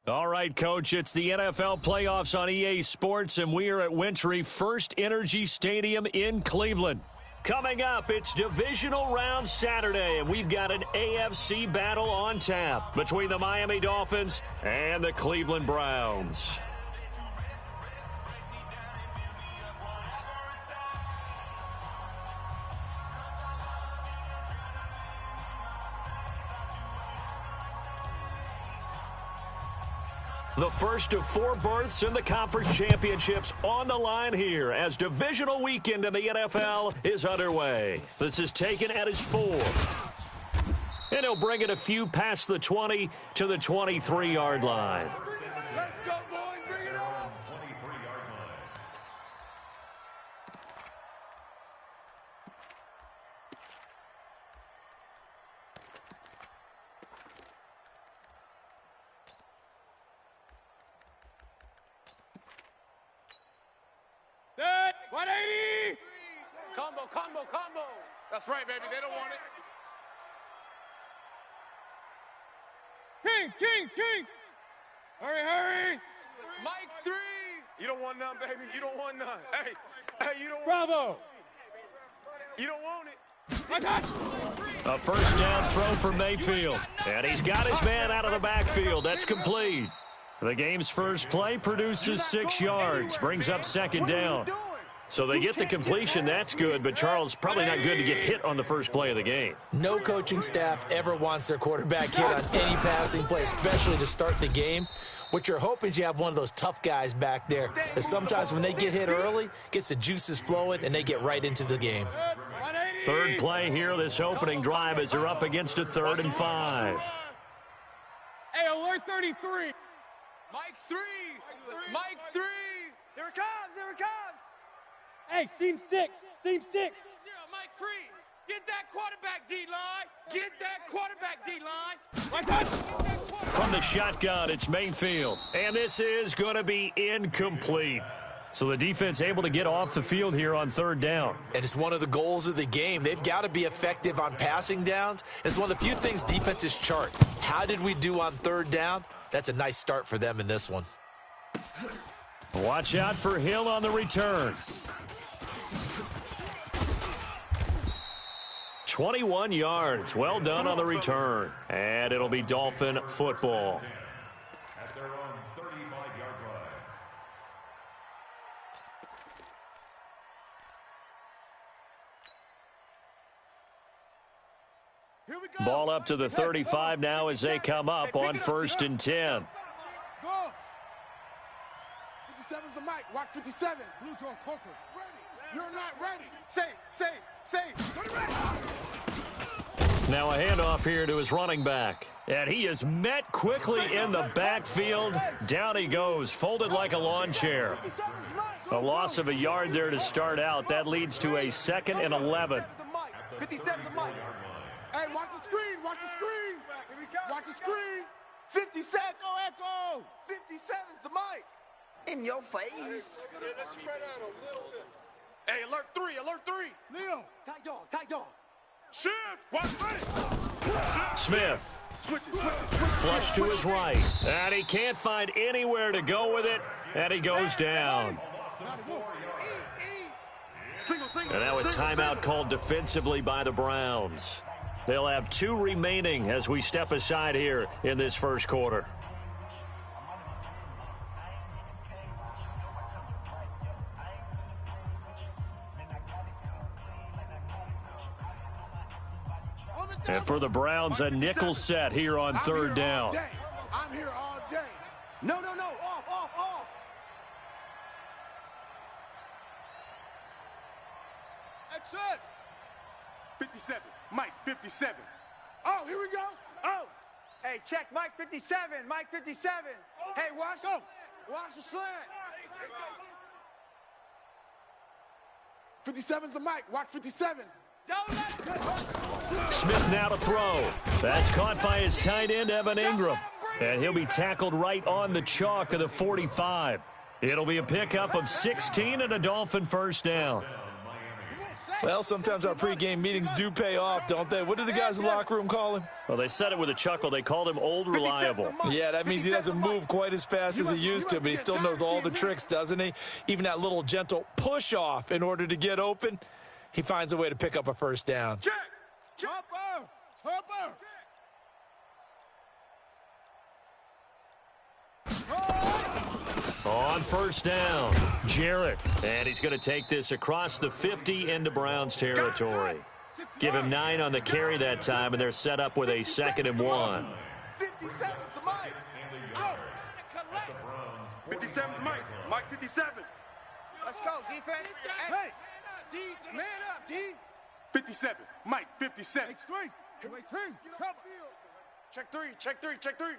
All right, Coach, it's the NFL playoffs on EA Sports, and we are at Wintry First Energy Stadium in Cleveland. Coming up, it's Divisional Round Saturday, and we've got an AFC battle on tap between the Miami Dolphins and the Cleveland Browns. The first of 4 berths in the conference championships on the line here as divisional weekend in the NFL is underway. This is taken at his 4. And he'll bring it a few past the 20 to the 23-yard line. Let's go, boys. Bring it on. 23-yard line. Set. 180. Combo. That's right, baby. They don't want it. Kings. Hurry. Mike 3. You don't want none, baby. You don't want none. Hey, you don't want Bravo. You don't want it. A first down throw for Mayfield. And he's got his man out of the backfield. That's complete. The game's first play produces 6 yards, brings up second down. So they get the completion, that's good, but Charles, probably not good to get hit on the first play of the game. No coaching staff ever wants their quarterback hit on any passing play, especially to start the game. What you're hoping is you have one of those tough guys back there that sometimes when they get hit early, gets the juices flowing, and they get right into the game. Third play here, this opening drive, as they're up against a 3rd and 5. Hey, alert 33. Mike 3. Here it comes. Hey, seam 6. Mike 3. Get that quarterback, D-line. Right there. From the shotgun, it's Mayfield. And this is going to be incomplete. So the defense able to get off the field here on 3rd down. And it's one of the goals of the game. They've got to be effective on passing downs. It's one of the few things defenses chart. How did we do on 3rd down? That's a nice start for them in this one. Watch out for Hill on the return. 21 yards. Well done on the return. And it'll be Dolphin football. At their own 35-yard line. Ball up to the 35 now as they come up on 1st and 10. Go. 57's the mic. Watch 57. Blue John Coker. Ready. You're not ready. Say. Go to ready. Now a handoff here to his running back. And he is met quickly in the backfield. Down he goes, folded like a lawn chair. A loss of a yard there to start out. That leads to a 2nd and 11. 57's the mic. Hey, watch the screen. Watch the screen. 57. Echo. 57's the mic. In your face. Let's spread out a little bit. Hey, alert 3. Leo. Tight dog. Shift. Watch it. Smith. Switch it. Flush to his right. And he can't find anywhere to go with it. And he goes down. And now a timeout called defensively by the Browns. They'll have 2 remaining as we step aside here in this first quarter. And for the Browns, a nickel set here on 3rd down. I'm here all day. No. Off. Exit. 57. Mike, 57. Oh, here we go. Oh. Hey, check Mike 57. Mike 57. Hey, watch him. Watch the slant. 57's the mic. Watch 57. Smith now to throw. That's caught by his tight end, Evan Ingram. And he'll be tackled right on the chalk of the 45. It'll be a pickup of 16 and a Dolphin first down. Well, sometimes our pregame meetings do pay off, don't they? What do the guys in the locker room call him? Well, they said it with a chuckle. They called him Old Reliable. Yeah, that means he doesn't move quite as fast as he used to, but he still knows all the tricks, doesn't he? Even that little gentle push-off in order to get open, he finds a way to pick up a first down. Check. Topper. Topper. On first down, Jarrett. And he's going to take this across the 50 into Browns territory. Give him 9 on the carry that time, and they're set up with a 2nd and 1. 57's the mic. Out. 57's Mike. Mike 57. Let's go, defense. Hey. D, man up, D. 57. Mike 57. X3. Check three, check three, check three.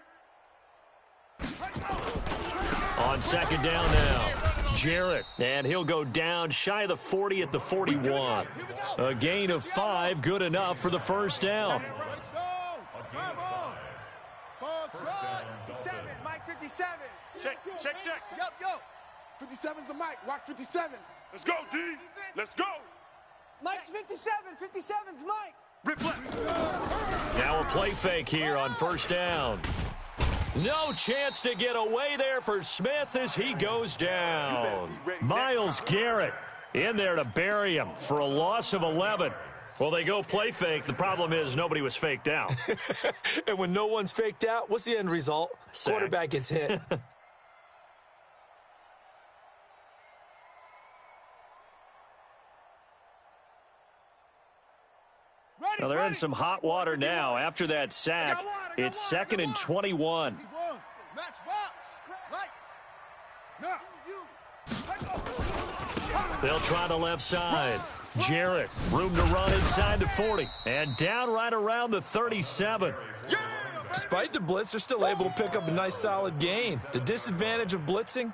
On 2nd down now, Jarrett. And he'll go down shy of the 40 at the 41. A gain of 5, good enough for the first down. 57, Mike 57. Check. Yup. 57's the mic. Watch 57. Let's go, D. Let's go. Mike's 57. 57's Mike. Rip left. Now a play fake here on first down. No chance to get away there for Smith as he goes down. Myles Garrett in there to bury him for a loss of 11. Well, they go play fake. The problem is nobody was faked out. And when no one's faked out, what's the end result? Sack. Quarterback gets hit. Well, they're in some hot water now. After that sack, it's 2nd and 21. They'll try the left side. Jarrett, room to run inside the 40. And down right around the 37. Despite the blitz, they're still able to pick up a nice solid gain. The disadvantage of blitzing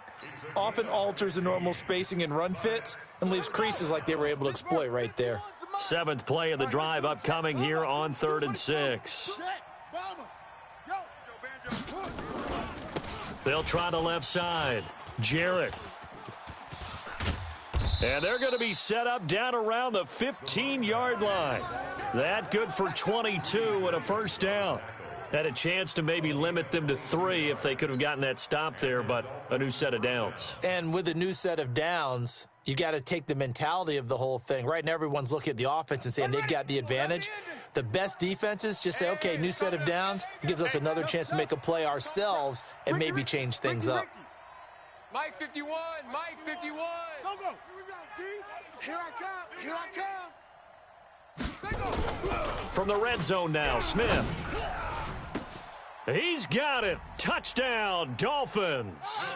often alters the normal spacing and run fits and leaves creases like they were able to exploit right there. 7th play of the drive upcoming here on 3rd and 6. They'll try the left side. Jarrett. And they're going to be set up down around the 15-yard line. That good for 22 and a first down. Had a chance to maybe limit them to 3 if they could have gotten that stop there, but a new set of downs. And with a new set of downs, you got to take the mentality of the whole thing. Right now, everyone's looking at the offense and saying they've got the advantage. The best defenses just say, okay, new set of downs. It gives us another chance to make a play ourselves and maybe change things up. Mike 51, Mike 51. Go. Here we go, D. Here I come. From the red zone now, Smith. He's got it. Touchdown, Dolphins.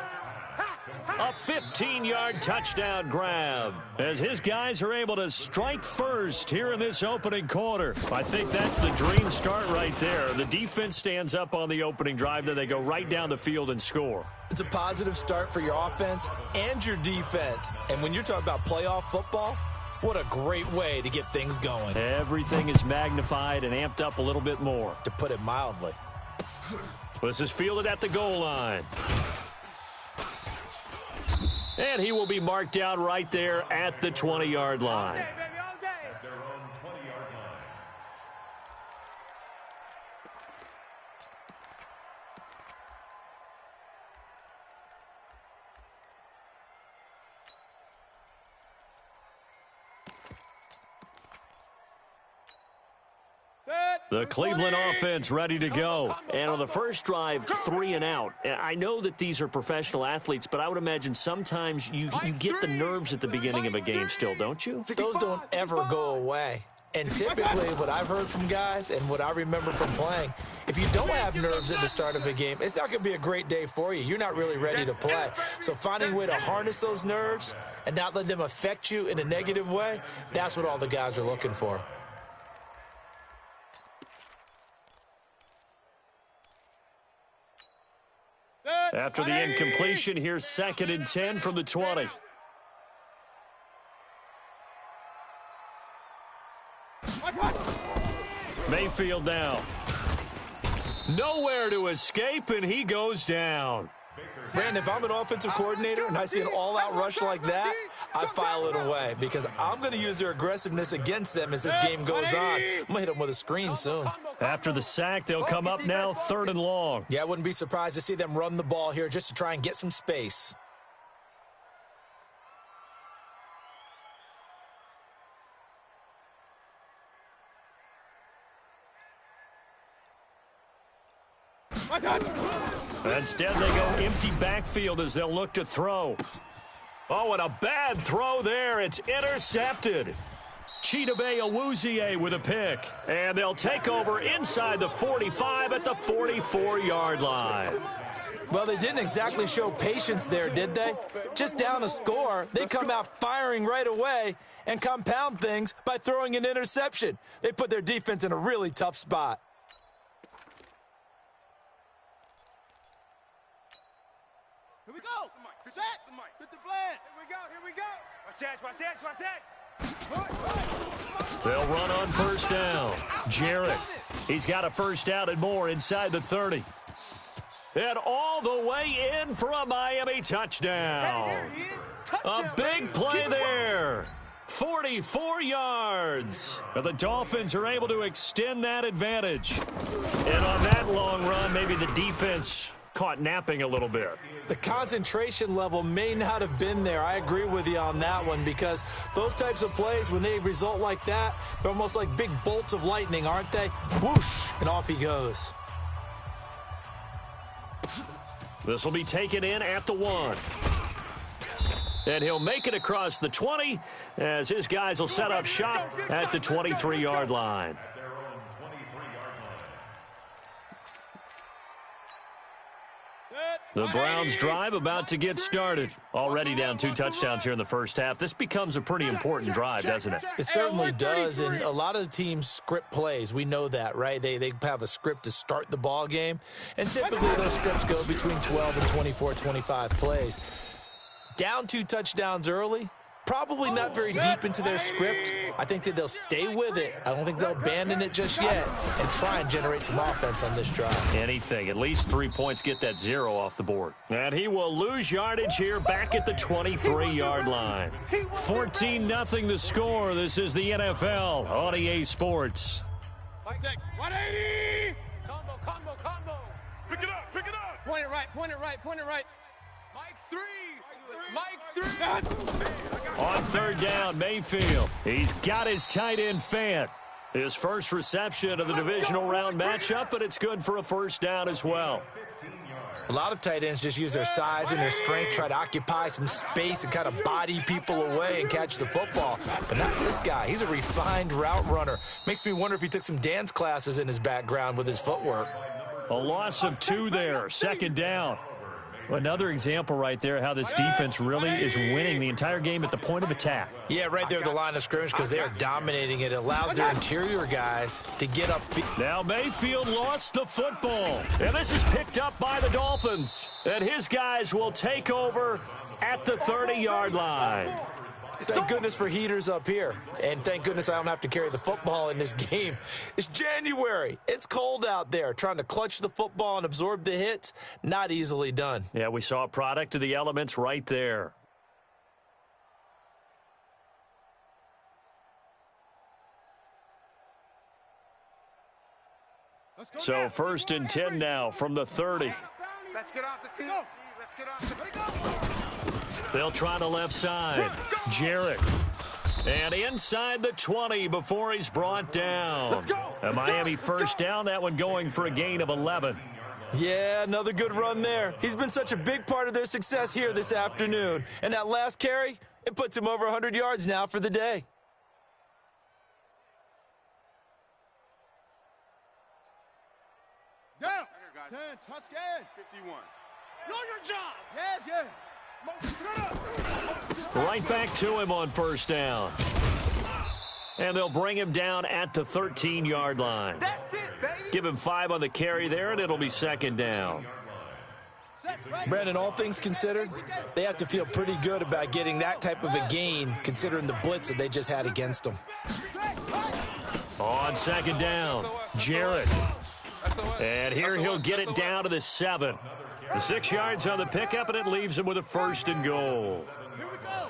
A 15-yard touchdown grab as his guys are able to strike first here in this opening quarter. I think that's the dream start right there. The defense stands up on the opening drive, then they go right down the field and score. It's a positive start for your offense and your defense. And when you're talking about playoff football, what a great way to get things going. Everything is magnified and amped up a little bit more. To put it mildly. This is fielded at the goal line. And he will be marked down right there at the 20-yard line. At their own 20-yard line. The Cleveland offense ready to go. And on the first drive, 3 and out. I know that these are professional athletes, but I would imagine sometimes you get the nerves at the beginning of a game still, don't you? Those don't ever go away. And typically what I've heard from guys and what I remember from playing, if you don't have nerves at the start of a game, it's not going to be a great day for you. You're not really ready to play. So finding a way to harness those nerves and not let them affect you in a negative way, that's what all the guys are looking for. After the incompletion, here's 2nd and 10 from the 20. Mayfield now. Nowhere to escape, and he goes down. Brandon, if I'm an offensive coordinator and I see an all-out rush like that, I file it away because I'm going to use their aggressiveness against them as this game goes on. I'm going to hit them with a screen soon. After the sack, they'll come up now 3rd and long. Yeah, I wouldn't be surprised to see them run the ball here just to try and get some space. Instead, they go empty backfield as they'll look to throw. Oh, and a bad throw there. It's intercepted. Chidobe Awuzie with a pick. And they'll take over inside the 45 at the 44-yard line. Well, they didn't exactly show patience there, did they? Just down a score, they come out firing right away and compound things by throwing an interception. They put their defense in a really tough spot. Here we go. Set. Get the plan. Here we go. Watch that. They'll run on 1st down. Jarrett, he's got a 1st down and more inside the 30. And all the way in for a Miami touchdown. A big play there. 44 yards. The Dolphins are able to extend that advantage. And on that long run, maybe the defense caught napping a little bit. The concentration level may not have been there. I agree with you on that one because those types of plays, when they result like that, they're almost like big bolts of lightning, aren't they? Whoosh, and off he goes. This will be taken in at the 1. And he'll make it across the 20 as his guys will set up shop at the 23-yard line. The Browns drive about to get started. Already down 2 touchdowns here in the first half. This becomes a pretty important drive, doesn't it? It certainly does, and a lot of the teams script plays. We know that, right? They have a script to start the ball game, and typically those scripts go between 12 and 24, 25 plays. Down 2 touchdowns early, probably not very deep into their script. I think that they'll stay with it. I don't think they'll abandon it just yet and try and generate some offense on this drive. Anything. At least 3 points get that 0 off the board. And he will lose yardage here back at the 23-yard line. 14-0 the score. This is the NFL on EA Sports. 180! Combo. Pick it up. Point it right. Mike 3. On 3rd down, Mayfield. He's got his tight end Fant. His first reception of the divisional round matchup, but it's good for a 1st down as well. A lot of tight ends just use their size and their strength, try to occupy some space and kind of body people away and catch the football. But not this guy. He's a refined route runner. Makes me wonder if he took some dance classes in his background with his footwork. A loss of 2 there, 2nd down. Another example right there how this defense really is winning the entire game at the point of attack. Yeah, right there at the line of scrimmage because they are dominating it. It allows their interior guys to get up. Now Mayfield lost the football. And this is picked up by the Dolphins. And his guys will take over at the 30-yard line. Thank goodness for heaters up here. And thank goodness I don't have to carry the football in this game. It's January. It's cold out there. Trying to clutch the football and absorb the hits, not easily done. Yeah, we saw a product of the elements right there. So 1st and 10 now from the 30. Let's get off the field. They'll try the left side. Jarrett. And inside the 20 before he's brought down. A Miami 1st down, that one going for a gain of 11. Yeah, another good run there. He's been such a big part of their success here this afternoon. And that last carry, it puts him over 100 yards now for the day. Down. 10, Tuscan. 51. Know your job. Yes. Right back to him on 1st down. And they'll bring him down at the 13-yard line. That's it, baby. Give him 5 on the carry there, and it'll be 2nd down. Brandon, all things considered, they have to feel pretty good about getting that type of a gain considering the blitz that they just had against them. On second down, Jarrett. And here he'll get it down to the 7. 6 yards on the pickup, and it leaves him with a 1st and goal. Here we go.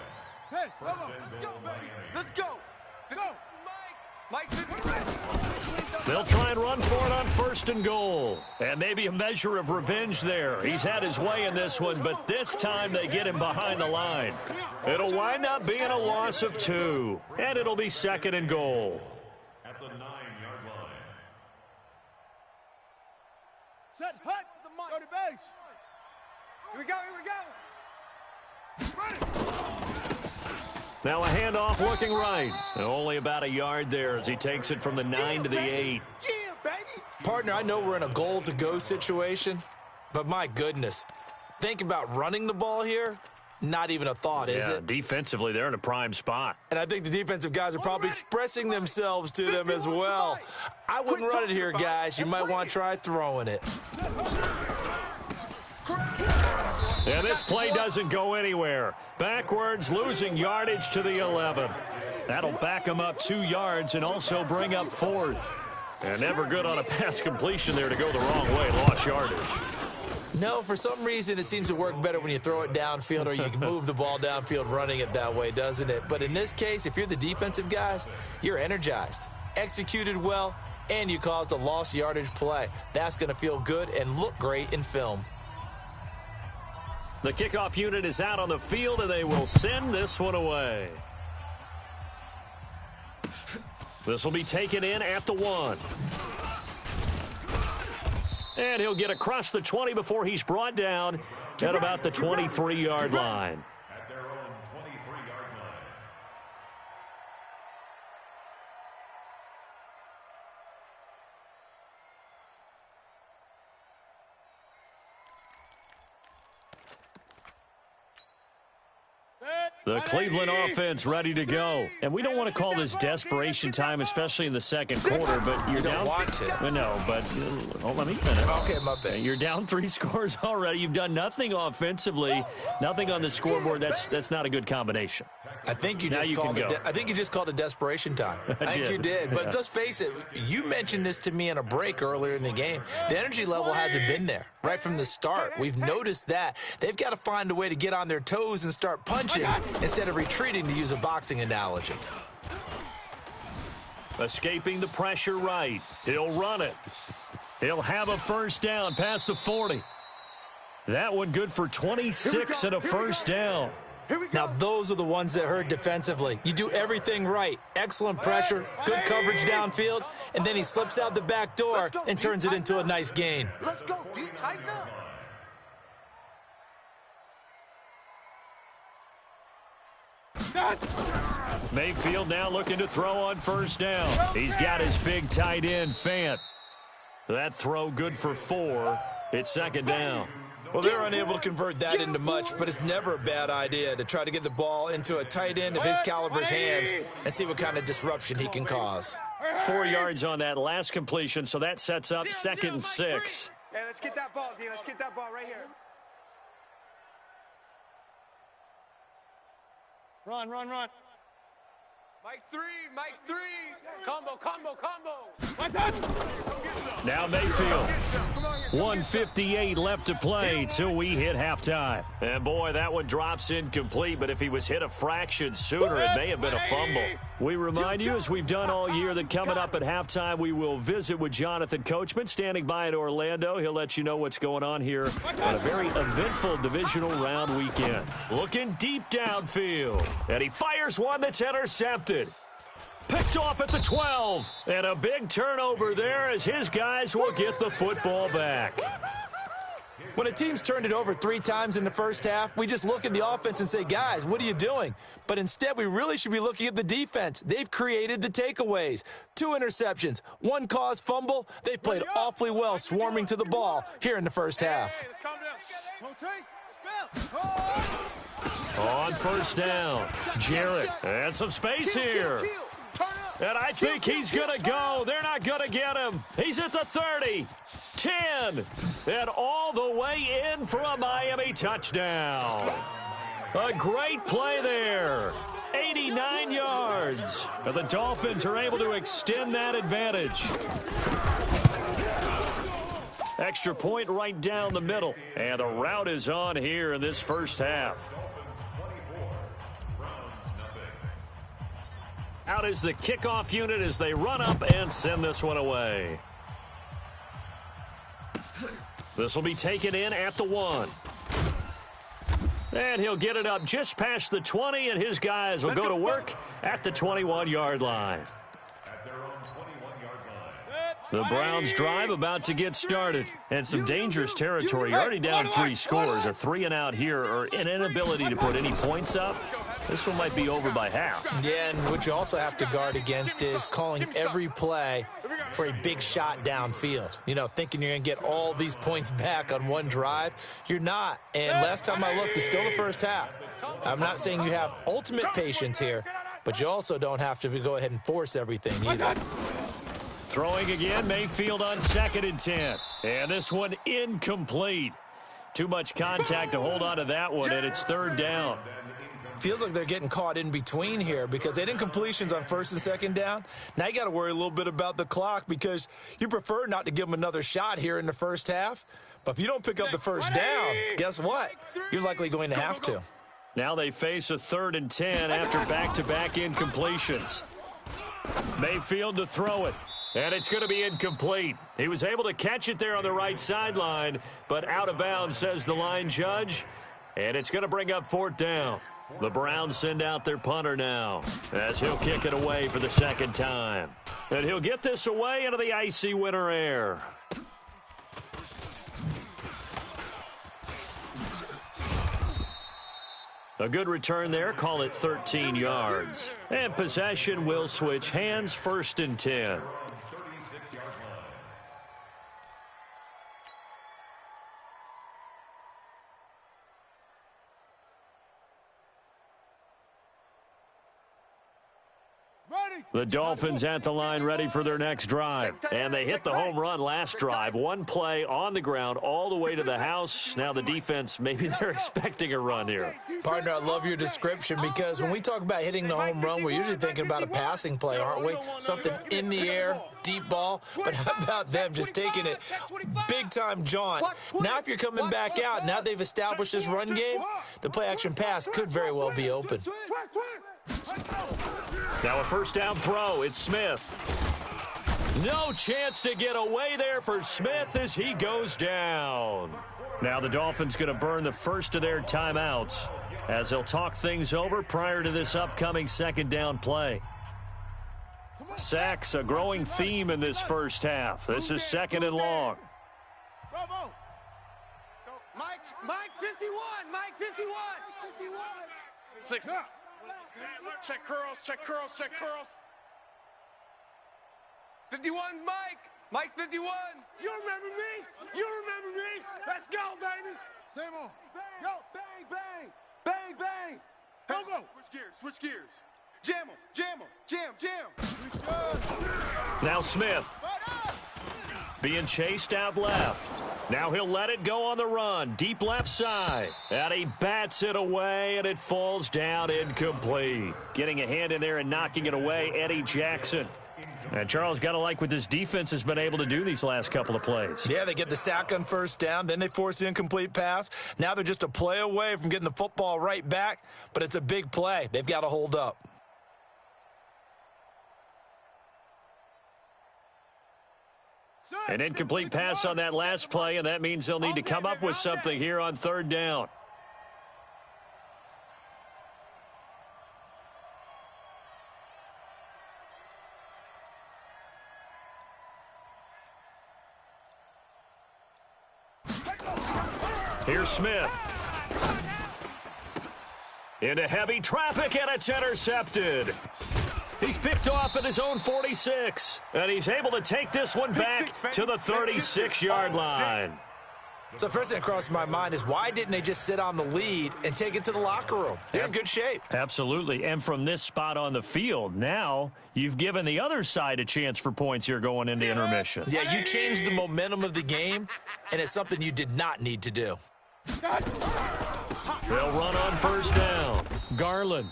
Hey, come on. Let's go, baby. Let's go. Go. Mike. They'll try and run for it on 1st and goal. And maybe a measure of revenge there. He's had his way in this one, but this time they get him behind the line. It'll wind up being a loss of 2, and it'll be 2nd and goal. At the 9-yard line. Set hut. Go to base. Here we go. Now a handoff looking right. Only about a yard there as he takes it from the 9 to the 8. Yeah, baby. Partner, I know we're in a goal-to-go situation, but my goodness, think about running the ball here. Not even a thought, is it? Defensively, they're in a prime spot. And I think the defensive guys are probably expressing themselves to them as well. I wouldn't run it here, guys. You might want to try throwing it. Yeah, this play doesn't go anywhere. Backwards, losing yardage to the 11. That'll back him up 2 yards and also bring up 4th. And never good on a pass completion there to go the wrong way. Lost yardage. No, for some reason it seems to work better when you throw it downfield or you can move the ball downfield running it that way, doesn't it? But in this case, if you're the defensive guys, you're energized, executed well, and you caused a lost yardage play. That's going to feel good and look great in film. The kickoff unit is out on the field, and they will send this one away. This will be taken in at the 1. And he'll get across the 20 before he's brought down at about the 23-yard line. At their own 23-yard line. The Cleveland offense ready to go. And we don't want to call this desperation time, especially in the second quarter, but you're down. Want to. No, but let me finish. Okay, my bad. You're down 3 scores already. You've done nothing offensively, nothing on the scoreboard. That's not a good combination. I think you just called it desperation time. I think you did. But let's face it, you mentioned this to me in a break earlier in the game. The energy level hasn't been there right from the start. We've noticed that. They've got to find a way to get on their toes and start punching instead of retreating, to use a boxing analogy. Escaping the pressure right. He'll run it. He'll have a 1st down past the 40. That one good for 26 and a 1st down. Now, those are the ones that hurt defensively. You do everything right. Excellent pressure, good coverage downfield, and then he slips out the back door and turns it into a nice gain. Let's go, D. Tighten up. Mayfield now looking to throw on 1st down. He's got his big tight end, Fant. That throw good for 4. It's 2nd down. Well, they're unable to convert that into much, but it's never a bad idea to try to get the ball into a tight end of his caliber's hands and see what kind of disruption he can cause. 4 yards on that last completion, so that sets up 2nd and 6. Hey, let's get that ball, D. Let's get that ball right here. Run. Mike 3. Combo. Now Mayfield. 1:58 left to play till we hit halftime. And boy, that one drops incomplete, but if he was hit a fraction sooner, it may have been a fumble. We remind you, as we've done all year, that coming up at halftime, we will visit with Jonathan Coachman, standing by in Orlando. He'll let you know what's going on here on a very eventful divisional round weekend. Looking deep downfield, and he fires one that's intercepted. Picked off at the 12, and a big turnover there as his guys will get the football back. When a team's turned it over 3 times in the first half, we just look at the offense and say, guys, what are you doing? But instead, we really should be looking at the defense. They've created the takeaways. 2 interceptions, 1 caused fumble. They played awfully well swarming to the ball here in the first half. On 1st down, Jarrett, and some space here. And I think he's going to go. They're not going to get him. He's at the 30. 10, and all the way in for a Miami touchdown. A great play there. 89 yards. And the Dolphins are able to extend that advantage. Extra point right down the middle. And the route is on here in this first half. Out is the kickoff unit as they run up and send this one away. This will be taken in at the 1. And he'll get it up just past the 20, and his guys will go to work at the 21-yard line. The Browns drive about to get started. And some dangerous territory. You're already down 3 scores. A 3-and-out here or an inability to put any points up. This one might be over by half. Yeah, and what you also have to guard against is calling every play for a big shot downfield. You know, thinking you're going to get all these points back on one drive. You're not. And last time I looked, it's still the first half. I'm not saying you have ultimate patience here, but you also don't have to go ahead and force everything either. Throwing again, Mayfield on 2nd and 10. And this one incomplete. Too much contact to hold on to that one, and it's 3rd down. Feels like they're getting caught in between here because they didn't completions on 1st and 2nd down. Now you got to worry a little bit about the clock because you prefer not to give them another shot here in the first half. But if you don't pick up the first down, guess what? You're likely going to have to. Now they face a 3rd and 10 after back-to-back incompletions. Mayfield to throw it. And it's going to be incomplete. He was able to catch it there on the right sideline, but out of bounds, says the line judge. And it's going to bring up 4th down. The Browns send out their punter now as he'll kick it away for the 2nd time. And he'll get this away into the icy winter air. A good return there. Call it 13 yards. And possession will switch hands. 1st and 10. The Dolphins at the line ready for their next drive. And they hit the home run last drive. One play on the ground all the way to the house. Now the defense, maybe they're expecting a run here. Partner, I love your description because when we talk about hitting the home run, we're usually thinking about a passing play, aren't we? Something in the air, deep ball. But how about them just taking it big-time jaunt? Now if you're coming back out, now they've established this run game, the play-action pass could very well be open. Now a 1st down throw. It's Smith. No chance to get away there for Smith as he goes down. Now the Dolphins going to burn the first of their timeouts as they'll talk things over prior to this upcoming 2nd down play. Sacks, a growing theme in this first half. This is 2nd and long. Bravo. Mike 51. Mike 51. 6. Check curls, check curls, check curls. 51's Mike. Mike 51. You remember me? You remember me? Let's go, baby. Same on. Yo, bang, bang. Bang, bang. Go. Switch gears. Jam him, jam. Now Smith. Being chased out left. Now he'll let it go on the run. Deep left side. And he bats it away, and it falls down incomplete. Getting a hand in there and knocking it away, Eddie Jackson. And Charles, got to like what this defense has been able to do these last couple of plays. Yeah, they get the sack on 1st down. Then they force the incomplete pass. Now they're just a play away from getting the football right back. But it's a big play. They've got to hold up. An incomplete pass on that last play, and that means they'll need to come up with something here on 3rd down. Here's Smith. Into heavy traffic, and it's intercepted. He's picked off at his own 46, and he's able to take this one back to the 36-yard line. So first thing that crossed my mind is why didn't they just sit on the lead and take it to the locker room? They're in good shape. Absolutely. And from this spot on the field, now you've given the other side a chance for points here going into intermission. Yeah, you changed the momentum of the game, and it's something you did not need to do. They'll run on first down. Garland.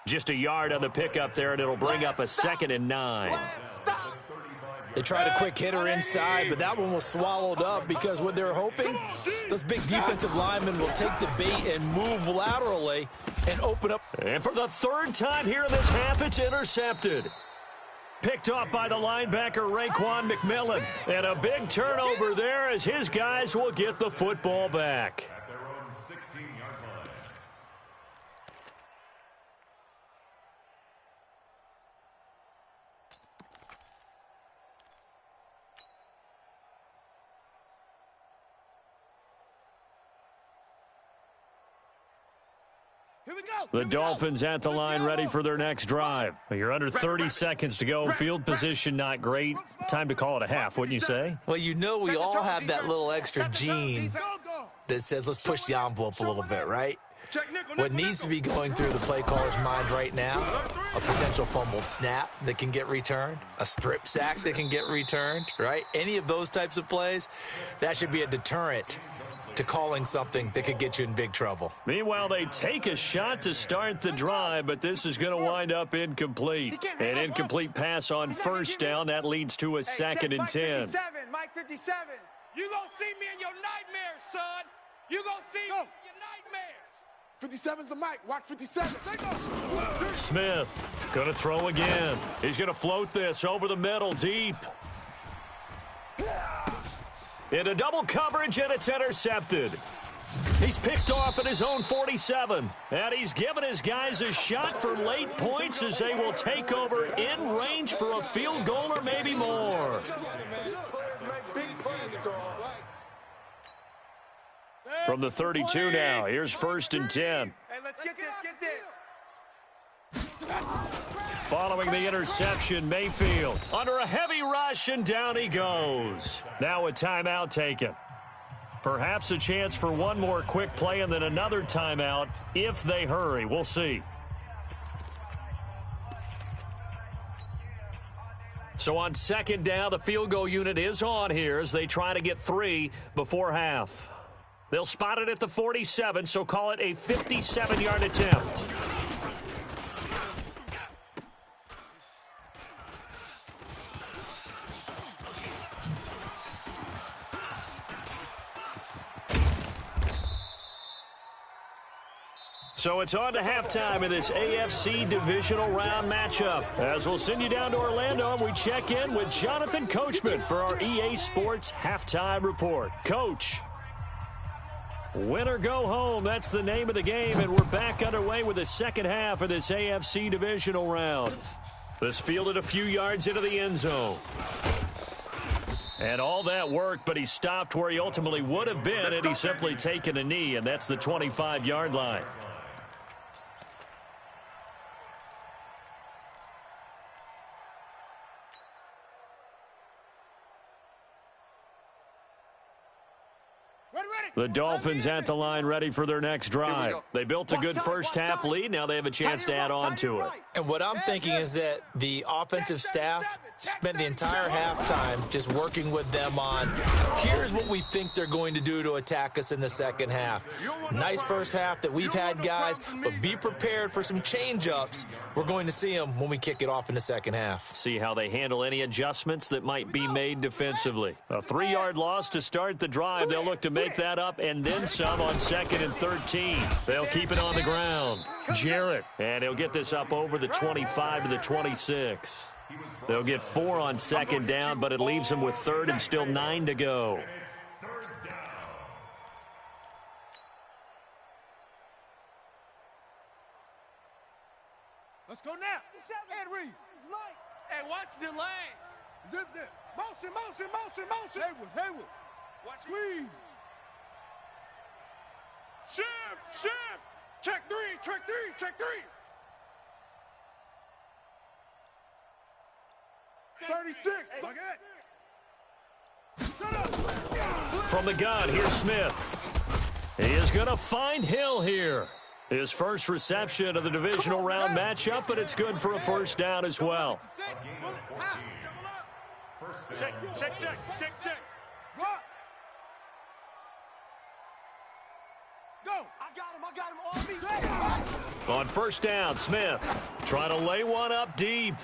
Just a yard on the pickup there, and it'll bring up a 2nd and 9. They tried a quick hitter inside, but that one was swallowed up because what they're hoping, those big defensive linemen will take the bait and move laterally and open up. And for the 3rd time here in this half, it's intercepted. Picked off by the linebacker, Raekwon McMillan. And a big turnover there as his guys will get the football back. The Dolphins at the line ready for their next drive. You're under 30 seconds to go. Field position not great. Time to call it a half, wouldn't you say? Well, you know we all have that little extra gene that says let's push the envelope a little bit, right? What needs to be going through the play caller's mind right now, a potential fumbled snap that can get returned, a strip sack that can get returned, right? Any of those types of plays, that should be a deterrent to calling something that could get you in big trouble. Meanwhile, they take a shot to start the drive, but this is going to wind up incomplete. An incomplete pass on first down. That leads to a 2nd and 10. Mike 57. You gonna see me in your nightmares, son. You gonna see me in your nightmares. 57's the mic. Watch 57. Smith going to throw again. He's going to float this over the middle deep. Into double coverage, and it's intercepted. He's picked off at his own 47. And he's given his guys a shot for late points as they will take over in range for a field goal or maybe more. From the 32 now, here's 1st and 10. Hey, let's get this. Following the interception, Mayfield under a heavy rush, and down he goes. Now a timeout taken. Perhaps a chance for one more quick play and then another timeout if they hurry. We'll see. So on 2nd down, the field goal unit is on here as they try to get 3 before half. They'll spot it at the 47, so call it a 57-yard attempt. So it's on to halftime in this AFC divisional round matchup. As we'll send you down to Orlando, and we check in with Jonathan Coachman for our EA Sports Halftime Report. Coach, win or go home, that's the name of the game, and we're back underway with the second half of this AFC divisional round. This fielded a few yards into the end zone. And all that work, but he stopped where he ultimately would have been had he simply taken a knee, and that's the 25-yard line. The Dolphins at the line ready for their next drive. They built a good first half lead. Now they have a chance to add on to it. And what I'm thinking is that the offensive staff spent the entire halftime just working with them on, here's what we think they're going to do to attack us in the second half. Nice first half that we've had, guys, but be prepared for some change-ups. We're going to see them when we kick it off in the second half. See how they handle any adjustments that might be made defensively. A 3-yard loss to start the drive. They'll look to make that up and then some on 2nd and 13. They'll keep it on the ground. Jarrett, and he'll get this up over the 25 to the 26. They'll get 4 on 2nd down, but it leaves them with 3rd and still 9 to go. Let's go now. Ed Reed. Hey, watch the lane. Zip, zip. Motion, motion, motion, motion. Haywood. Watch Squeeze. Shift. Check 3. 36. Look at it. From the gun, here's Smith. He is going to find Hill here. His first reception of the divisional round matchup, but it's good for a first down as well. Check. Go. I got him on me. On first down, Smith trying to lay one up deep.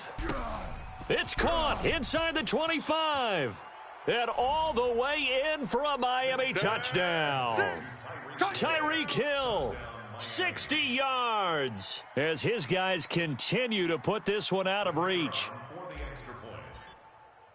It's caught inside the 25. And all the way in for a Miami touchdown. Tyreek Hill, 60 yards, as his guys continue to put this one out of reach.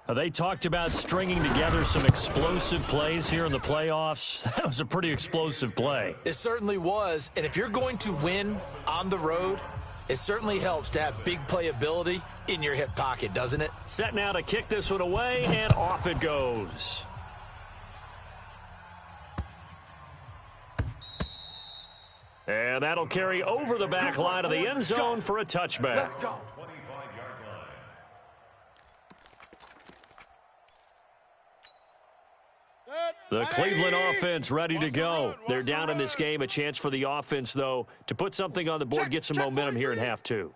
They talked about stringing together some explosive plays here in the playoffs. That was a pretty explosive play. It certainly was, and if you're going to win on the road, it certainly helps to have big playability in your hip pocket, doesn't it? Set now to kick this one away, and off it goes. And that'll carry over the back line of the end zone for a touchback. Let's go. The Cleveland offense ready to go. They're down in this game. A chance for the offense, though, to put something on the board, get some momentum here in half two.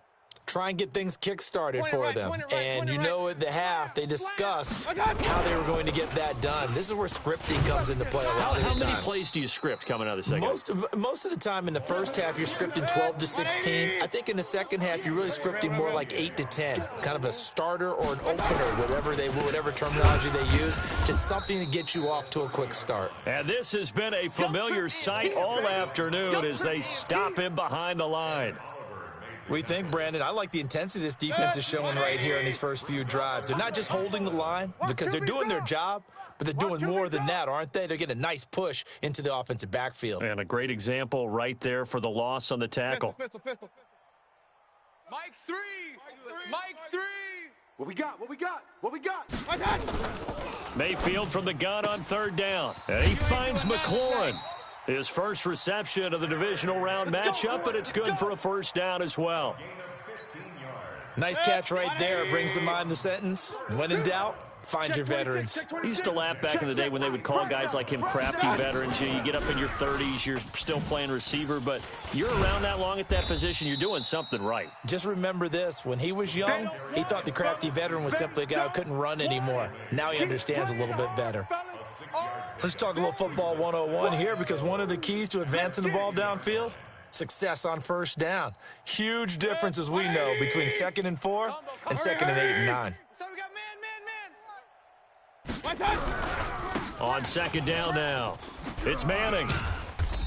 Try and get things kick-started for them. And you know at the half, they discussed how they were going to get that done. This is where scripting comes into play a lot of the time. How many plays do you script coming out of the second? Most of the time in the first half, you're scripting 12 to 16. I think in the second half, you're really scripting more like 8 to 10. Kind of a starter or an opener, whatever terminology they use. Just something to get you off to a quick start. And this has been a familiar sight all afternoon as they stop him behind the line. We think, Brandon, I like the intensity this defense is showing right here in these first few drives. They're not just holding the line because they're doing their job, but they're doing more than that, aren't they? They're getting a nice push into the offensive backfield. And a great example right there for the loss on the tackle. Pistol. Mike 3. Mike 3. What we got? Mayfield from the gun on third down. And he finds McLaurin. His first reception of the divisional round matchup, but it's good for a first down as well. Nice catch right there. Brings to mind the sentence, when in doubt, find your veterans. I used to laugh back in the day when they would call guys like him crafty veterans. You get up in your 30s, you're still playing receiver, but you're around that long at that position, you're doing something right. Just remember this. When he was young, he thought the crafty veteran was simply a guy who couldn't run anymore. Now he understands a little bit better. Let's talk a little football 101 here, because one of the keys to advancing the ball downfield, success on first down. Huge difference, as we know, between 2nd and 4 and 2nd and 8 and 9. So we got man. On second down now, it's Manning.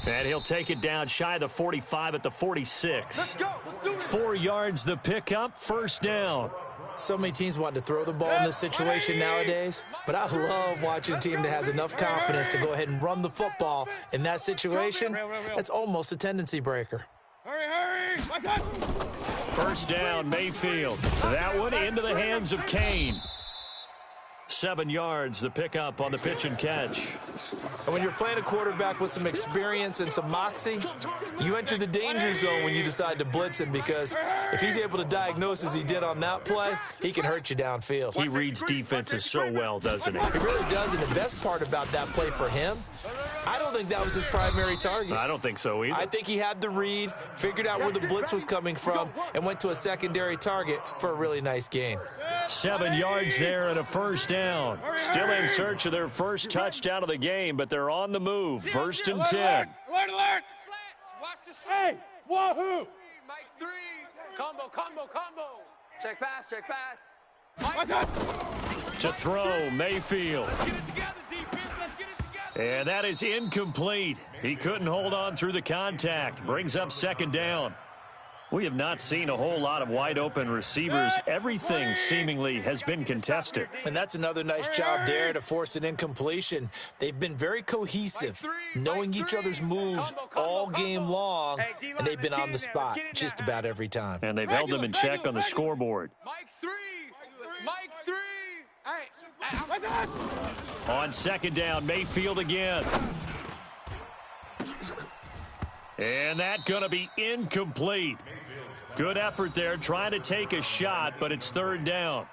And he'll take it down shy of the 45 at the 46. Let's go. Let's do it. 4 yards the pickup, first down. So many teams want to throw the ball in this situation nowadays, but I love watching a team that has enough confidence to go ahead and run the football in that situation. That's almost a tendency breaker. Hurry. First down, Mayfield. That one into the hands of Kane. 7 yards, the pickup on the pitch and catch. And when you're playing a quarterback with some experience and some moxie, you enter the danger zone when you decide to blitz him, because if he's able to diagnose as he did on that play, he can hurt you downfield. He reads defenses so well, doesn't he? He really does, and the best part about that play for him, I don't think that was his primary target. I don't think so either. I think he had the read, figured out where the blitz was coming from, and went to a secondary target for a really nice gain. 7 yards there and a first down. Still in search of their first touchdown of the game, but they're on the move. 1st and 10. Alert. Watch the slats. Hey, wahoo. Mike 3. Combo. Check pass. To throw, Mayfield. Get it together, defense. Let's get it together. And that is incomplete. He couldn't hold on through the contact. Brings up second down. We have not seen a whole lot of wide-open receivers. Everything seemingly has been contested. And that's another nice job there to force an incompletion. They've been very cohesive, knowing each other's moves all game long, and they've been on the spot just about every time. And they've held them in check on the scoreboard. Mike 3. Hey. On second down, Mayfield again. And that's going to be incomplete. Good effort there, trying to take a shot, but it's third down.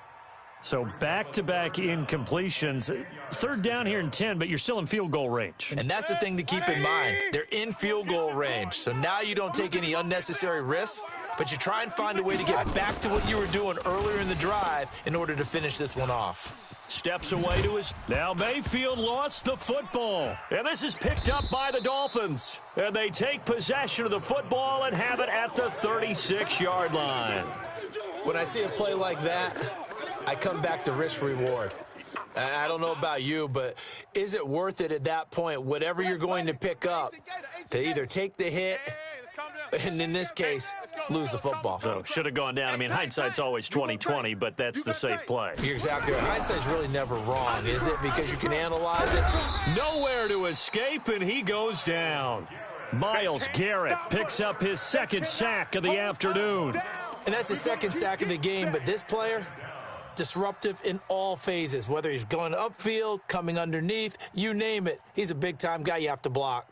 So back-to-back incompletions. Third down here and 10, but you're still in field goal range. And that's the thing to keep in mind. They're in field goal range. So now you don't take any unnecessary risks, but you try and find a way to get back to what you were doing earlier in the drive in order to finish this one off. Steps away to his... Now Mayfield lost the football. And this is picked up by the Dolphins. And they take possession of the football and have it at the 36-yard line. When I see a play like that, I come back to risk-reward. I don't know about you, but is it worth it at that point, whatever you're going to pick up, to either take the hit and, in this case, lose the football? So, should have gone down. I mean, hindsight's always 20/20, but that's the safe play. You're exactly right. Hindsight's really never wrong, is it? Because you can analyze it. Nowhere to escape, and he goes down. Myles Garrett picks up his second sack of the afternoon. And that's the second sack of the game, but this player, disruptive in all phases, whether he's going upfield, coming underneath, you name it. He's a big-time guy you have to block.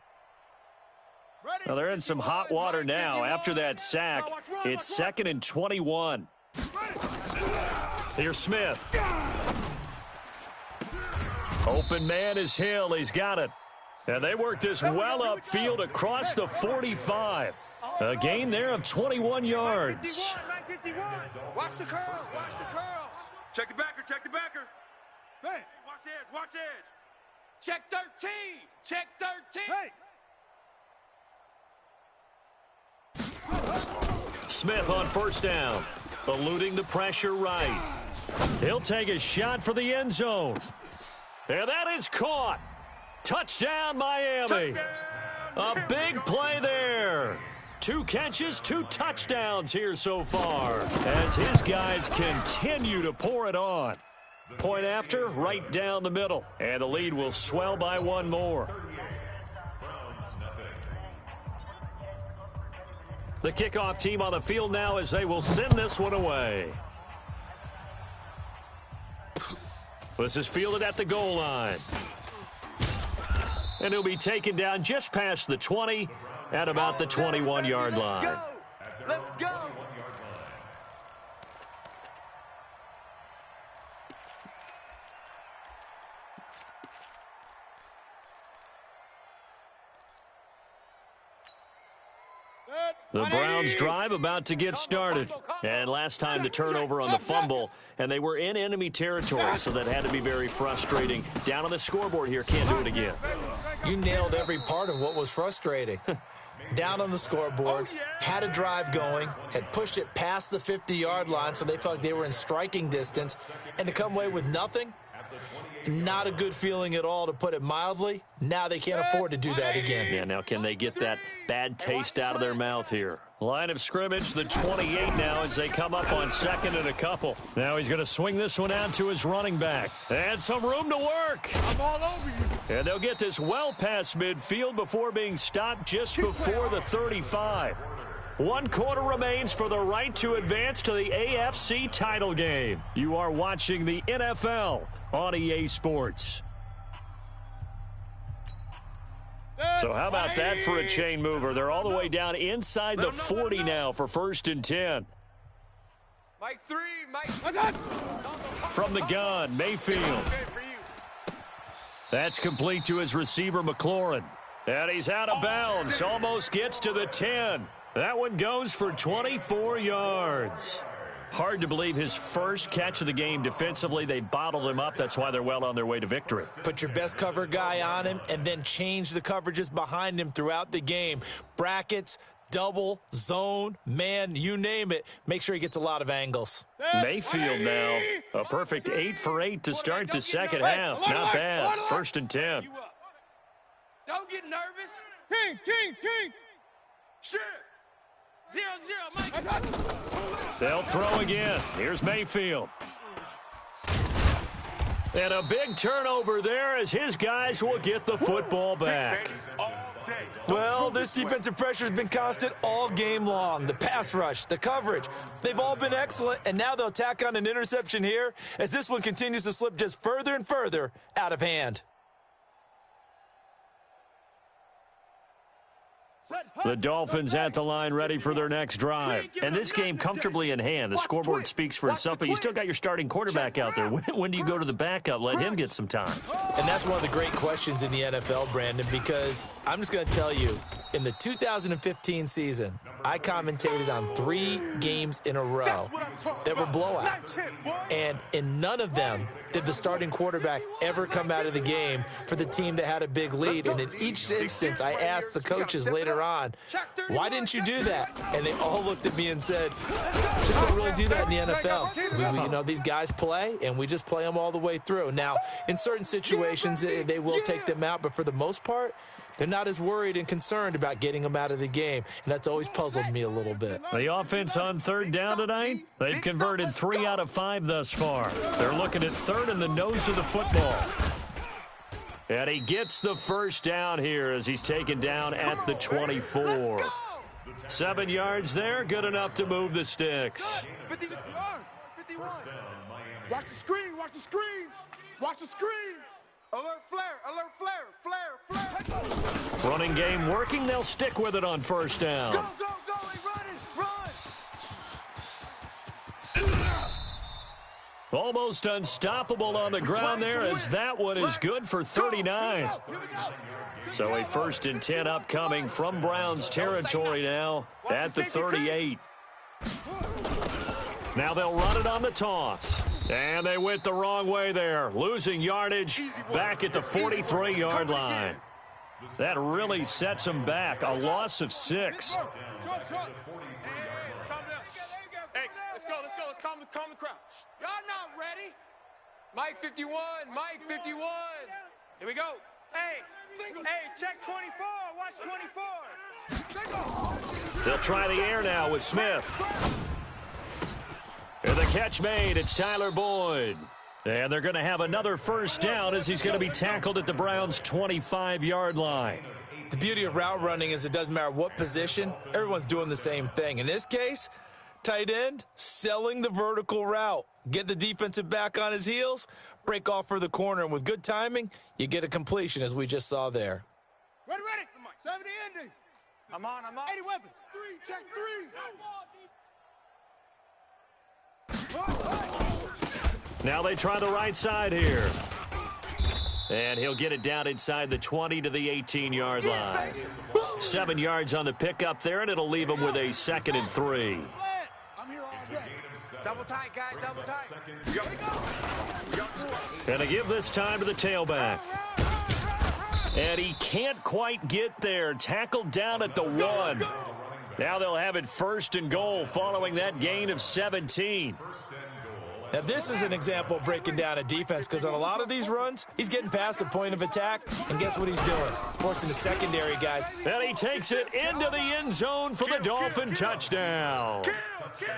Well, they're in some hot water now. After that sack, it's 2nd and 21. Here's Smith. Open man is Hill. He's got it. And they work this well upfield across the 45. A gain there of 21 yards. Watch the curls. Watch the curls. Check the backer, check the backer. Hey, watch edge, watch edge. Check 13. Check 13. Hey. Smith on first down, eluding the pressure right. He'll take a shot for the end zone. And that is caught. Touchdown, Miami. A big play there. 2 catches, 2 touchdowns here so far as his guys continue to pour it on. Point after, right down the middle. And the lead will swell by 1 more. The kickoff team on the field now as they will send this one away. This is fielded at the goal line. And he'll be taken down just past the 20 at about the 21-yard line. Let's go. The Browns drive about to get started. And last time the turnover on the fumble, and they were in enemy territory, so that had to be very frustrating. Down on the scoreboard here, can't do it again. You nailed every part of what was frustrating. Down on the scoreboard, had a drive going, had pushed it past the 50-yard line so they felt like they were in striking distance, and to come away with nothing, not a good feeling at all, to put it mildly. Now they can't afford to do that again. Yeah, now can they get that bad taste out of their mouth here? Line of scrimmage, the 28 now as they come up on 2nd and a couple. Now he's going to swing this one out to his running back. And some room to work. I'm all over you. And they'll get this well past midfield before being stopped just before the 35. 1 quarter remains for the right to advance to the AFC title game. You are watching the NFL on EA Sports. So how about that for a chain mover? They're all the way down inside the 40 now for 1st and 10. Mike 3, Mike. From the gun, Mayfield. That's complete to his receiver, McLaurin. And he's out of bounds, almost gets to the 10. That one goes for 24 yards. Hard to believe his first catch of the game defensively. They bottled him up. That's why they're well on their way to victory. Put your best cover guy on him and then change the coverages behind him throughout the game. Brackets, double, zone, man, you name it. Make sure he gets a lot of angles. Mayfield now, a perfect 8 for 8 to start the second half. Not bad. 1st and 10. Don't get nervous. Kings. Shit. 0-0, Mike. They'll throw again. Here's Mayfield. And a big turnover there as his guys will get the football back. Well, this defensive pressure has been constant all game long. The pass rush, the coverage, they've all been excellent, and now they'll tack on an interception here as this one continues to slip just further and further out of hand. The Dolphins at the line ready for their next drive. And this game comfortably in hand. The scoreboard speaks for itself, but you still got your starting quarterback out there. When do you go to the backup? Let him get some time. And that's one of the great questions in the NFL, Brandon, because I'm just going to tell you, in the 2015 season, I commentated on 3 games in a row that were blowouts. And in none of them did the starting quarterback ever come out of the game for the team that had a big lead. And in each instance, I asked the coaches later on, why didn't you do that? And they all looked at me and said, just don't really do that in the NFL. These guys play, and we just play them all the way through. Now, in certain situations, they will take them out, but for the most part, they're not as worried and concerned about getting them out of the game, and that's always puzzled me a little bit. The offense on third down tonight, they've converted 3 out of 5 thus far. They're looking at third in the nose of the football. And he gets the first down here as he's taken down at the 24. 7 yards there, good enough to move the sticks. 51. Watch the screen, watch the screen, watch the screen. Alert flare, alert flare, flare, flare. Running game working, they'll stick with it on first down. Go, go, go, hey, run. Almost unstoppable on the ground there as that one is good for 39. So a 1st and 10 upcoming from Browns territory now at the 38. Now they'll run it on the toss. And they went the wrong way there, losing yardage back at the 43-yard line. That really sets them back, a loss of 6. Hey, let's go. Let's calm the crowd. Y'all not ready. Mike 51, Mike 51. Here we go. Hey, check 24. Watch 24. They'll try the air now with Smith. And the catch made, it's Tyler Boyd. And they're going to have another first down as he's going to be tackled at the Browns' 25-yard line. The beauty of route running is it doesn't matter what position, everyone's doing the same thing. In this case, tight end, selling the vertical route. Get the defensive back on his heels, break off for the corner, and with good timing, you get a completion as we just saw there. Ready. 70 ending. I'm on. 80 weapon. 3, check 3. Now they try the right side here. And he'll get it down inside the 20 to the 18-yard line. 7 yards on the pickup there, and it'll leave him with a 2nd and 3. I'm here all day. Double tight, guys, double tight. And to give this time to the tailback. And he can't quite get there. Tackled down at the 1. Now they'll have it 1st and goal following that gain of 17. Now, this is an example of breaking down a defense because on a lot of these runs, he's getting past the point of attack, and guess what he's doing? Forcing the secondary guys. And he takes it into the end zone for the Dolphin touchdown.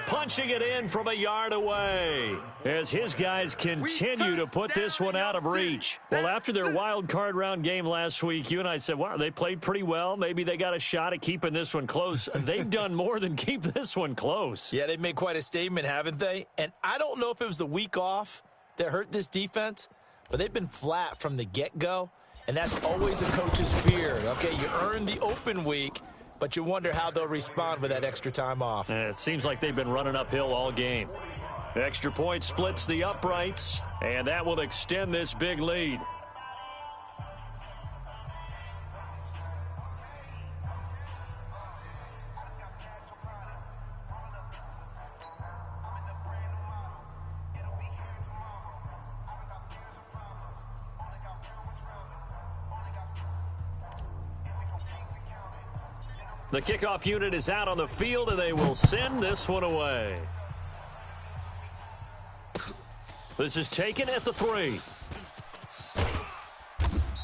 Punching it in from a yard away as his guys continue to put this one out of reach. Well, after their wild card round game last week, you and I said, wow, they played pretty well. Maybe they got a shot at keeping this one close. They've done more than keep this one close. Yeah, they've made quite a statement, haven't they? And I don't know if it was the week off that hurt this defense, but they've been flat from the get-go, and that's always a coach's fear. Okay, you earn the open week, but you wonder how they'll respond with that extra time off. It seems like they've been running uphill all game. Extra point splits the uprights, and that will extend this big lead. The kickoff unit is out on the field, and they will send this one away. This is taken at the 3.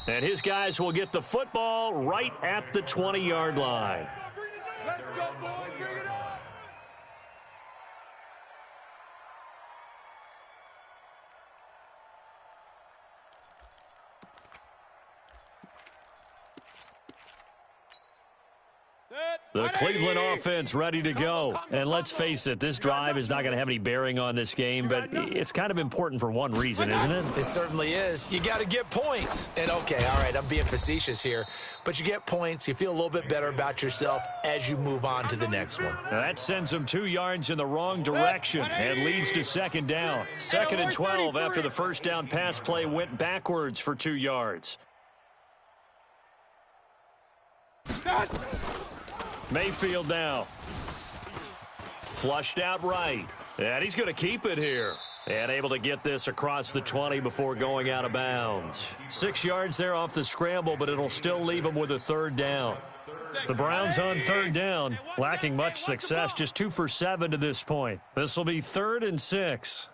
And his guys will get the football right at the 20-yard line. Let's go, boys. Bring it on. The Cleveland offense ready to go. And let's face it, this drive is not going to have any bearing on this game, but it's kind of important for one reason, isn't it? It certainly is. You got to get points. And, okay, all right, I'm being facetious here, but you get points. You feel a little bit better about yourself as you move on to the next one. Now that sends them 2 yards in the wrong direction and leads to second down. 2nd and 12 after the first down pass play went backwards for 2 yards. Mayfield now. Flushed out right. And he's going to keep it here. And able to get this across the 20 before going out of bounds. 6 yards there off the scramble, but it'll still leave him with a 3rd down. The Browns on 3rd down, lacking much success, just 2 for 7 to this point. This will be 3rd and 6.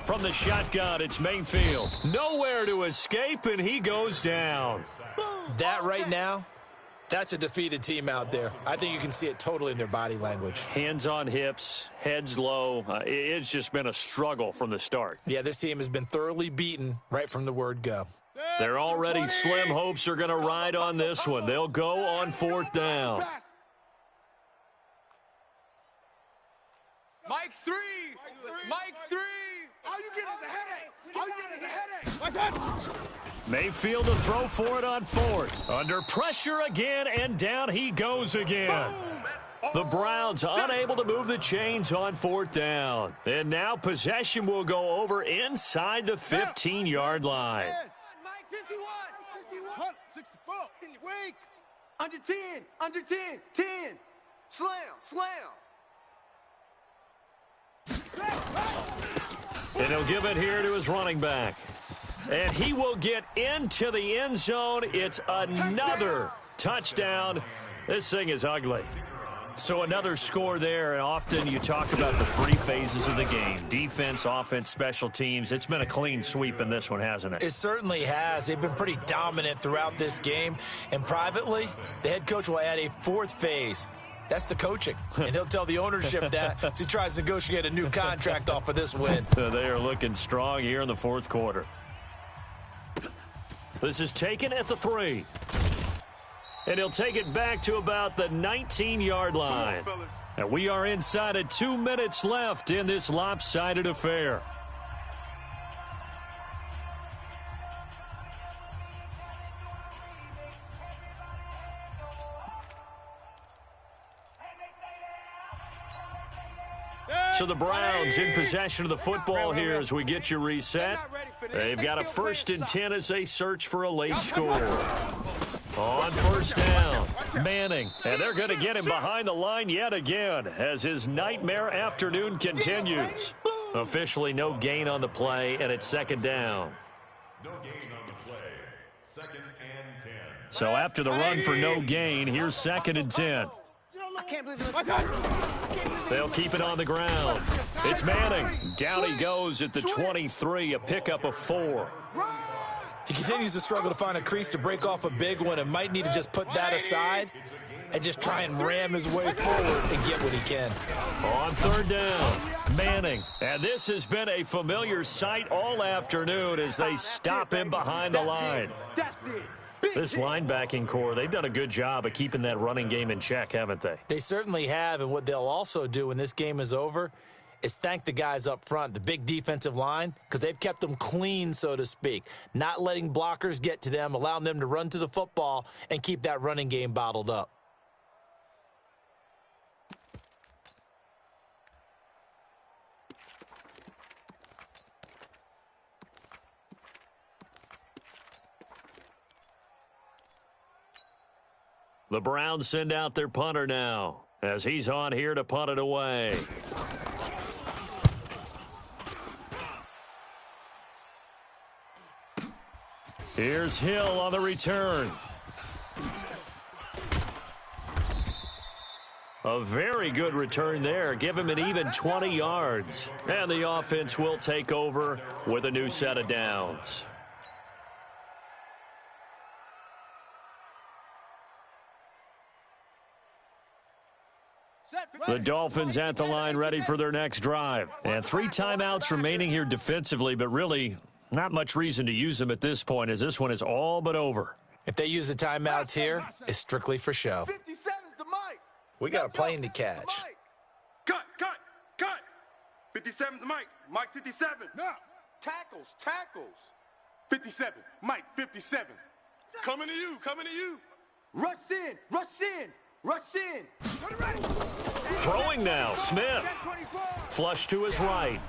From the shotgun, it's Mayfield. Nowhere to escape, and he goes down. That right now, that's a defeated team out there. I think you can see it totally in their body language. Hands on hips, heads low. It's just been a struggle from the start. Yeah, this team has been thoroughly beaten right from the word go. Their already slim hopes are going to ride on this one. They'll go on 4th down. Mike 3. Mike 3. All you get is a headache. All you get is a headache. Mayfield to throw for it on 4th. Under pressure again, and down he goes again. The Browns unable to move the chains on 4th down. And now possession will go over inside the 15-yard line. Mike 51. 64. Wait. Under 10. Under 10. 10. Slam. Slam. And he'll give it here to his running back. And he will get into the end zone. It's another touchdown. This thing is ugly. So another score there, and often you talk about the 3 phases of the game. Defense, offense, special teams. It's been a clean sweep in this one, hasn't it? It certainly has. They've been pretty dominant throughout this game. And privately, the head coach will add a 4th phase. That's the coaching. And he'll tell the ownership that as he tries to negotiate a new contract off of this win. They are looking strong here in the 4th quarter. This is taken at the 3. And he'll take it back to about the 19-yard line. And we are inside of 2 minutes left in this lopsided affair. So the Browns in possession of the football here as we get you reset. They've got a 1st and 10 as they search for a late score. On 1st down, Manning. And they're going to get him behind the line yet again as his nightmare afternoon continues. Officially no gain on the play, and it's 2nd down. No gain on the play. 2nd and 10. So after the run for no gain, here's 2nd and 10. I can't believe it. They'll keep it on the ground. It's Manning. Down he goes at the 23, a pickup of 4. He continues to struggle to find a crease to break off a big one and might need to just put that aside and just try and ram his way forward and get what he can. On 3rd down, Manning. And this has been a familiar sight all afternoon as they stop him behind the line. That's it. This linebacking core, they've done a good job of keeping that running game in check, haven't they? They certainly have, and what they'll also do when this game is over is thank the guys up front, the big defensive line, because they've kept them clean, so to speak, not letting blockers get to them, allowing them to run to the football and keep that running game bottled up. The Browns send out their punter now as he's on here to punt it away. Here's Hill on the return. A very good return there. Give him an even 20 yards. And the offense will take over with a new set of downs. The Dolphins at the line ready for their next drive. And 3 timeouts remaining here defensively, but really not much reason to use them at this point as this one is all but over. If they use the timeouts here, it's strictly for show. 57's the mic. We got a plane to catch. Cut. 57's Mike. Mike 57. No. Tackles. 57. Mike 57. Coming to you. Rush in. Throwing now, Smith. Flush to his right.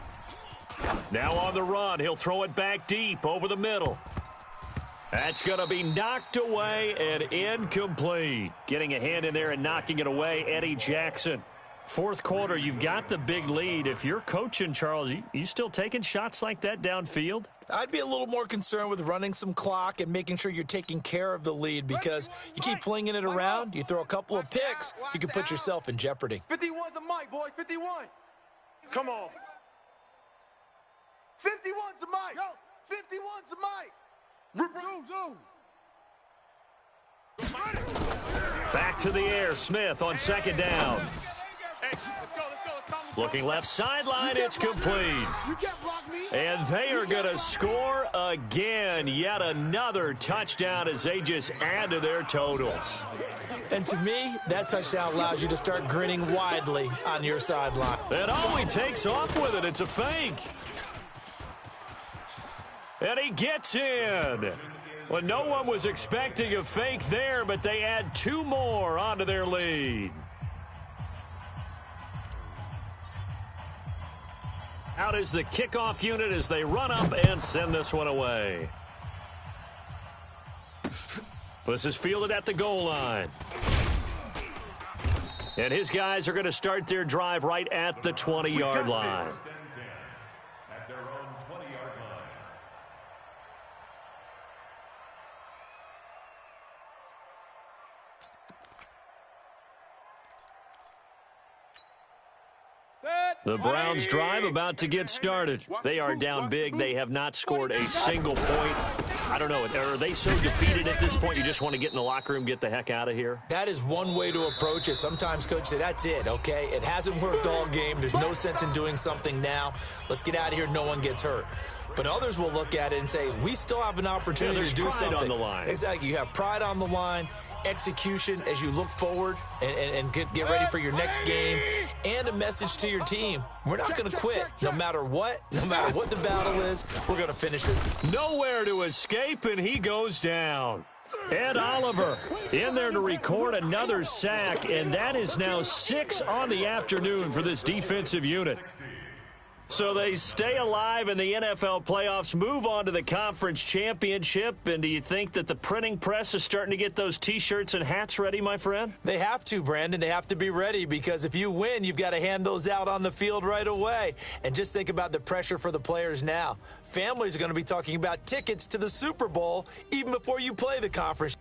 Now on the run, he'll throw it back deep over the middle. That's going to be knocked away and incomplete. Getting a hand in there and knocking it away, Eddie Jackson. Fourth quarter, you've got the big lead. If you're coaching, Charles, you still taking shots like that downfield? I'd be a little more concerned with running some clock and making sure you're taking care of the lead, because you keep flinging it around, you throw a couple of picks, you can put yourself in jeopardy. 51's the mic, boys. 51. Come on. 51's the mic. 51's the mic. Zoom. Back to the air, Smith on second down. Looking left sideline, it's complete. And they are going to score again. Yet another touchdown as they just add to their totals. And to me, that touchdown allows you to start grinning widely on your sideline. And oh, he takes off with it. It's a fake. And he gets in. Well, no one was expecting a fake there, but they add two more onto their lead. Out is the kickoff unit as they run up and send this one away. This is fielded at the goal line. And his guys are going to start their drive right at the 20-yard line. At their own 20-yard line. The Browns drive about to get started. They are down big. They have not scored a single point. I don't know. Are they so defeated at this point you just want to get in the locker room, get the heck out of here? That is one way to approach it. Sometimes coaches say, that's it, okay? It hasn't worked all game. There's no sense in doing something now. Let's get out of here. No one gets hurt. But others will look at it and say, we still have an opportunity to do something. There's pride on the line. Exactly. You have pride on the line, execution as you look forward and get ready for your next game, and a message to your team. We're not going to quit no matter what the battle is. We're going to finish this. Nowhere to escape, and he goes down. Ed Oliver in there to record another sack, and that is now 6 on the afternoon for this defensive unit. So they stay alive in the NFL playoffs, move on to the conference championship. And do you think that the printing press is starting to get those T-shirts and hats ready, my friend? They have to, Brandon. They have to be ready, because if you win, you've got to hand those out on the field right away. And just think about the pressure for the players now. Families are going to be talking about tickets to the Super Bowl even before you play the conference.